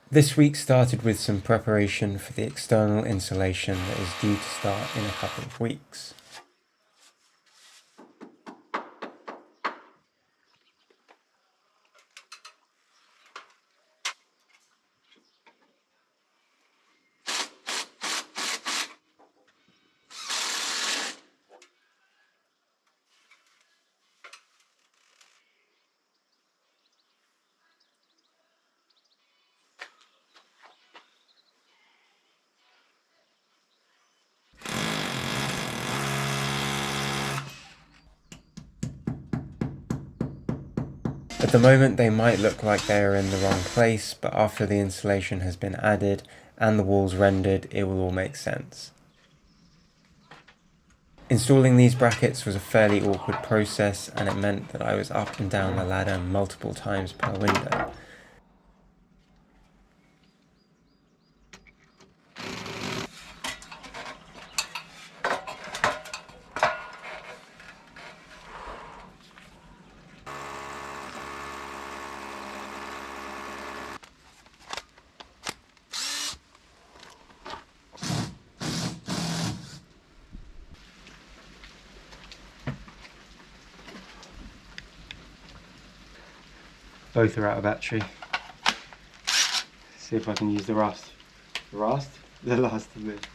This week started with some preparation for the external insulation that is due to start in a couple of weeks. At the moment they might look like they are in the wrong place, but after the insulation has been added and the walls rendered, it will all make sense. Installing these brackets was a fairly awkward process, and it meant that I was up and down the ladder multiple times per window. Both are out of battery. See if I can use the rust. The rust? The last of it.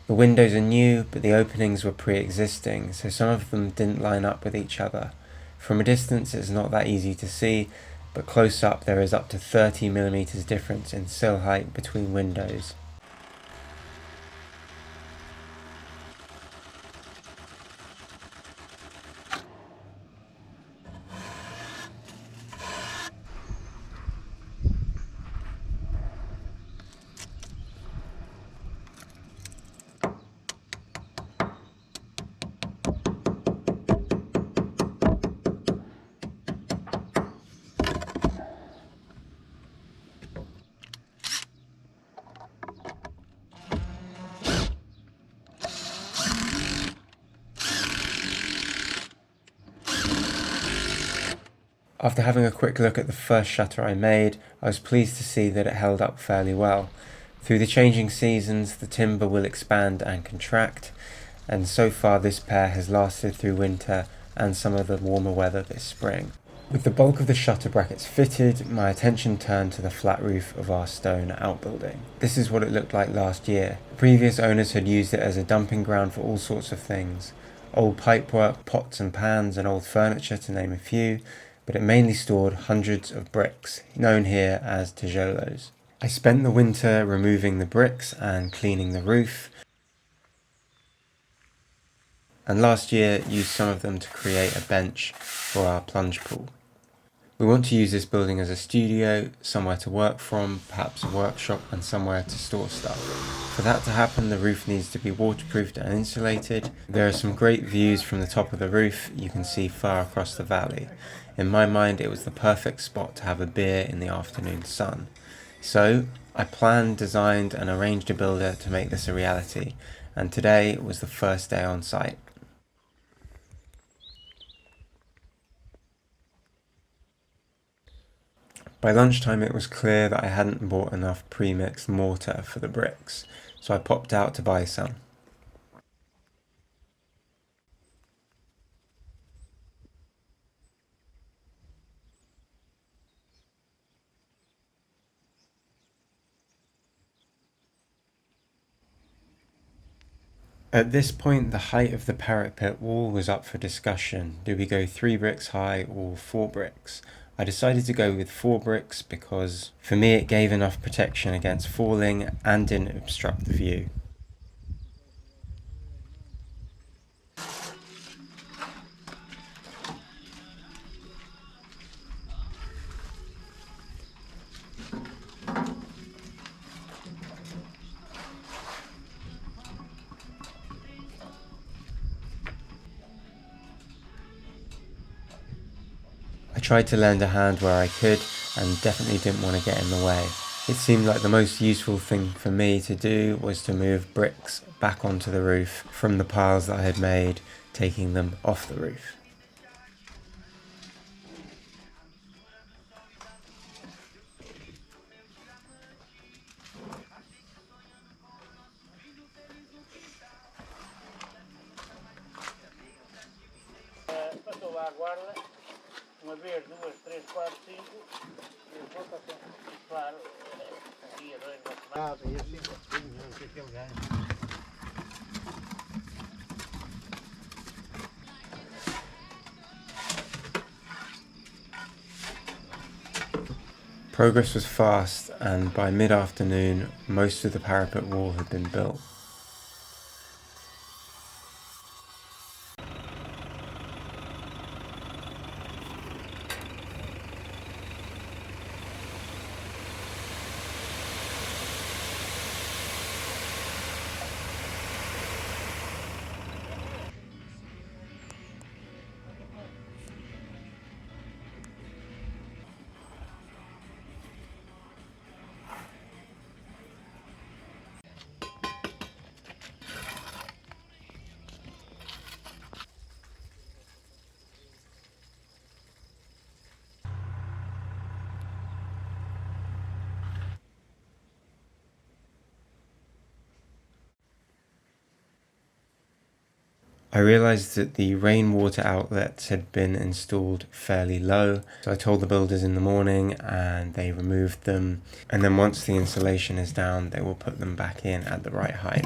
The windows are new, but the openings were pre-existing, so some of them didn't line up with each other. From a distance it's not that easy to see, but close up there is up to 30mm difference in sill height between windows. After having a quick look at the first shutter I made, I was pleased to see that it held up fairly well. Through the changing seasons, the timber will expand and contract, and so far this pair has lasted through winter and some of the warmer weather this spring. With the bulk of the shutter brackets fitted, my attention turned to the flat roof of our stone outbuilding. This is what it looked like last year. The previous owners had used it as a dumping ground for all sorts of things. Old pipework, pots and pans, and old furniture, to name a few, but it mainly stored hundreds of bricks, known here as tijolos. I spent the winter removing the bricks and cleaning the roof, and last year used some of them to create a bench for our plunge pool. We want to use this building as a studio, somewhere to work from, perhaps a workshop, and somewhere to store stuff. For that to happen, the roof needs to be waterproofed and insulated. There are some great views from the top of the roof you can see far across the valley. In my mind, it was the perfect spot to have a beer in the afternoon sun. So, I planned, designed, and arranged a builder to make this a reality, and today was the first day on site. By lunchtime it was clear that I hadn't bought enough pre-mixed mortar for the bricks, so I popped out to buy some. At this point, the height of the parapet wall was up for discussion. Do we go 3 bricks high or 4 bricks? I decided to go with 4 bricks because for me it gave enough protection against falling and didn't obstruct the view. I tried to lend a hand where I could and definitely didn't want to get in the way. It seemed like the most useful thing for me to do was to move bricks back onto the roof from the piles that I had made, taking them off the roof. Passou lá a guarda, uma vez, duas, três, quatro, cinco, e eu vou passar, claro, um dia, dois, uma semana. E assim, não sei o que ele ganha. Progress was fast, and by mid-afternoon, most of the parapet wall had been built. I realised that the rainwater outlets had been installed fairly low, so I told the builders in the morning and they removed them, and then once the insulation is down they will put them back in at the right height.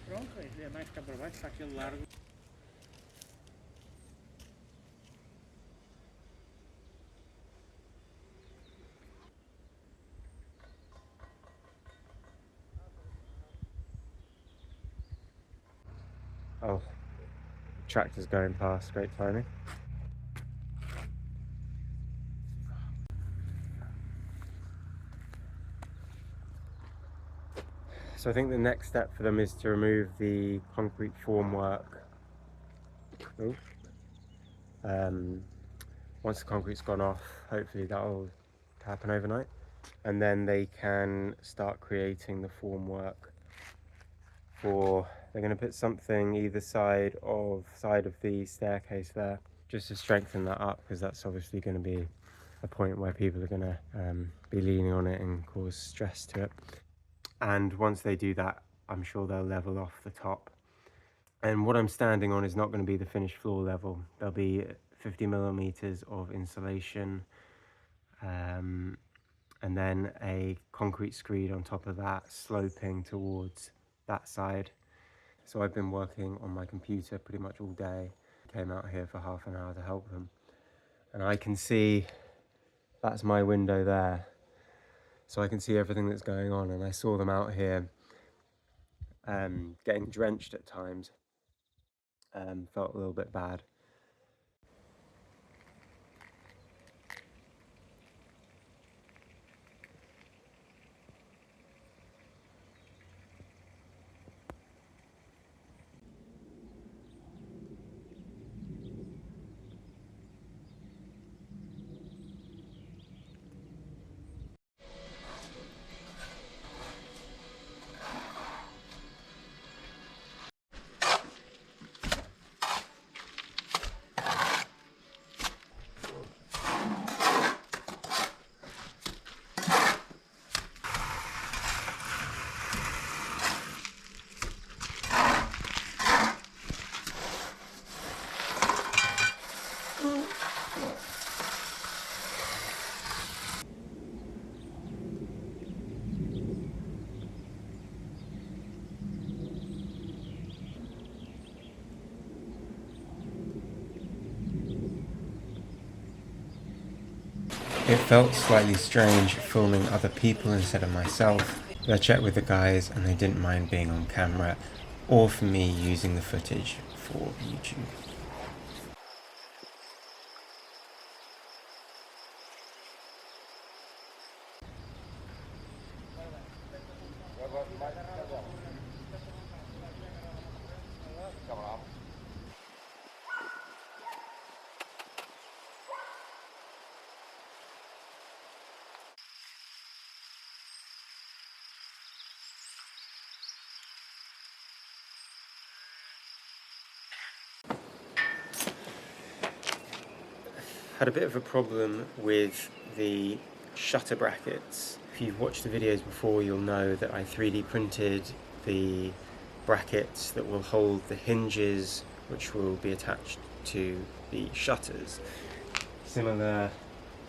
Pronto, é mais cá para baixo, está aquele largo. Oh, tractor's going past, great timing. So I think the next step for them is to remove the concrete formwork. Once the concrete's gone off, hopefully that'll happen overnight, and then they can start creating the formwork for, they're going to put something either side of the staircase there, just to strengthen that up, because that's obviously going to be a point where people are going to be leaning on it and cause stress to it. And once they do that, I'm sure they'll level off the top. And what I'm standing on is not going to be the finished floor level. There'll be 50 millimeters of insulation, and then a concrete screed on top of that, sloping towards that side. So I've been working on my computer pretty much all day. Came out here for half an hour to help them. And I can see, that's my window there. So I can see everything that's going on, and I saw them out here getting drenched at times. Felt a little bit bad. It felt slightly strange filming other people instead of myself, but I checked with the guys and they didn't mind being on camera or for me using the footage for YouTube. Had a bit of a problem with the shutter brackets. If you've watched the videos before, you'll know that I 3D printed the brackets that will hold the hinges which will be attached to the shutters. Similar,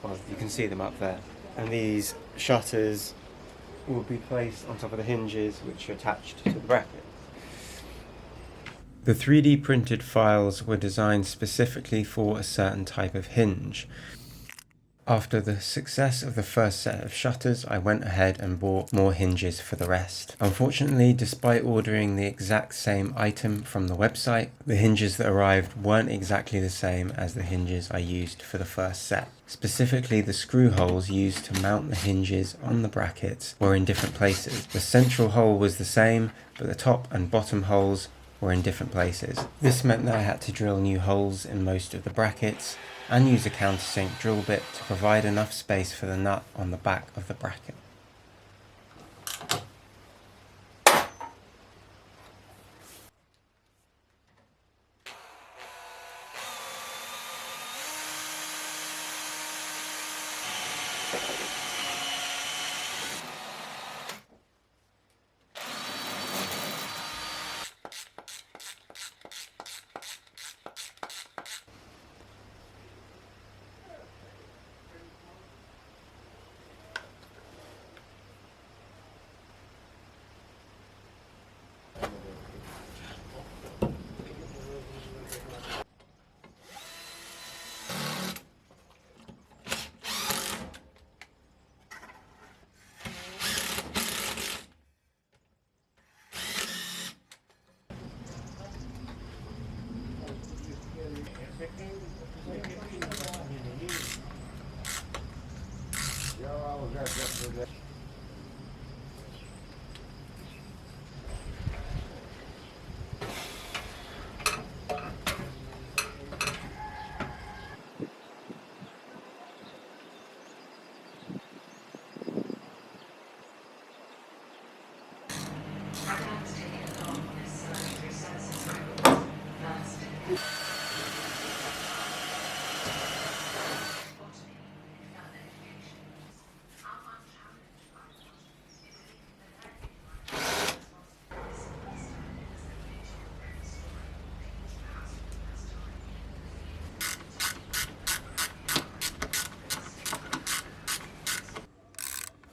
well, you can see them up there. And these shutters will be placed on top of the hinges which are attached to the brackets. The 3D printed files were designed specifically for a certain type of hinge. After the success of the first set of shutters, I went ahead and bought more hinges for the rest. Unfortunately, despite ordering the exact same item from the website, the hinges that arrived weren't exactly the same as the hinges I used for the first set. Specifically, the screw holes used to mount the hinges on the brackets were in different places. The central hole was the same, but the top and bottom holes were in different places. This meant that I had to drill new holes in most of the brackets and use a countersink drill bit to provide enough space for the nut on the back of the bracket.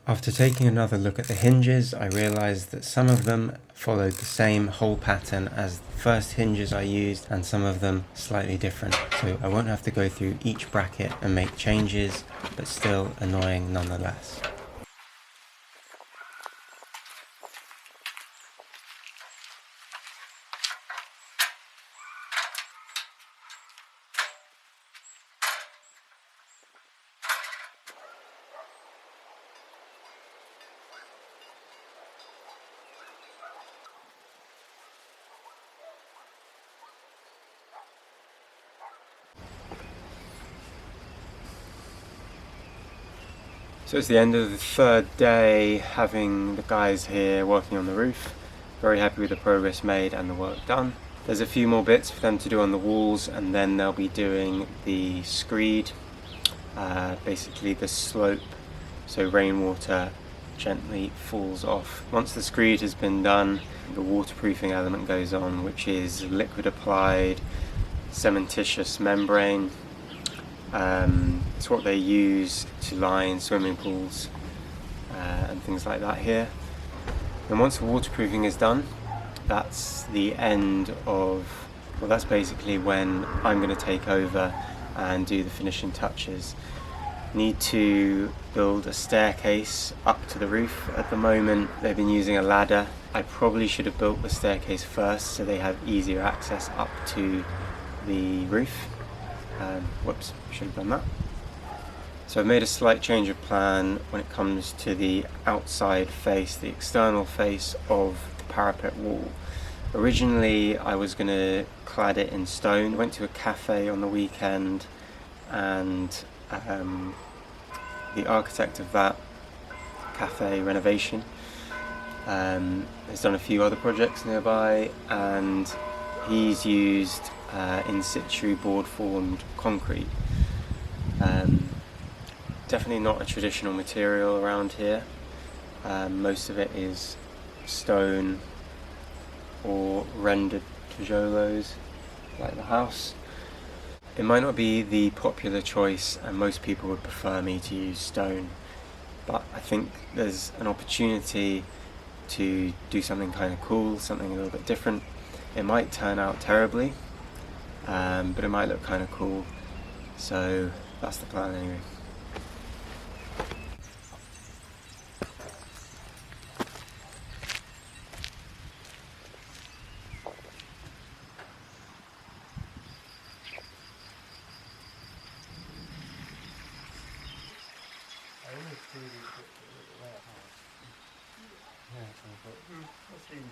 After taking another look at the hinges, I realised that some of them followed the same hole pattern as the first hinges I used, and some of them slightly different. So I won't have to go through each bracket and make changes, but still annoying nonetheless. So it's the end of the third day having the guys here working on the roof. Very happy with the progress made and the work done. There's a few more bits for them to do on the walls, and then they'll be doing the screed, basically the slope, so rainwater gently falls off. Once the screed has been done, the waterproofing element goes on, which is liquid applied cementitious membrane. It's what they use to line swimming pools and things like that here. And once the waterproofing is done, that's the end of, well, that's basically when I'm going to take over and do the finishing touches. need to build a staircase up to the roof. At the moment they've been using a ladder. I probably should have built the staircase first so they have easier access up to the roof. Whoops, should have done that. So I've made a slight change of plan when it comes to the outside face, the external face of the parapet wall. Originally I was going to clad it in stone. Went to a cafe on the weekend and the architect of that cafe renovation has done a few other projects nearby, and he's used in situ board formed concrete. Definitely not a traditional material around here. Most of it is stone or rendered tijolos like the house. It might not be the popular choice and most people would prefer me to use stone, but I think there's an opportunity to do something kind of cool, something a little bit different. It might turn out terribly, but it might look kind of cool, so that's the plan anyway. I only see this warehouse. Yeah, so I thought, let's leave it.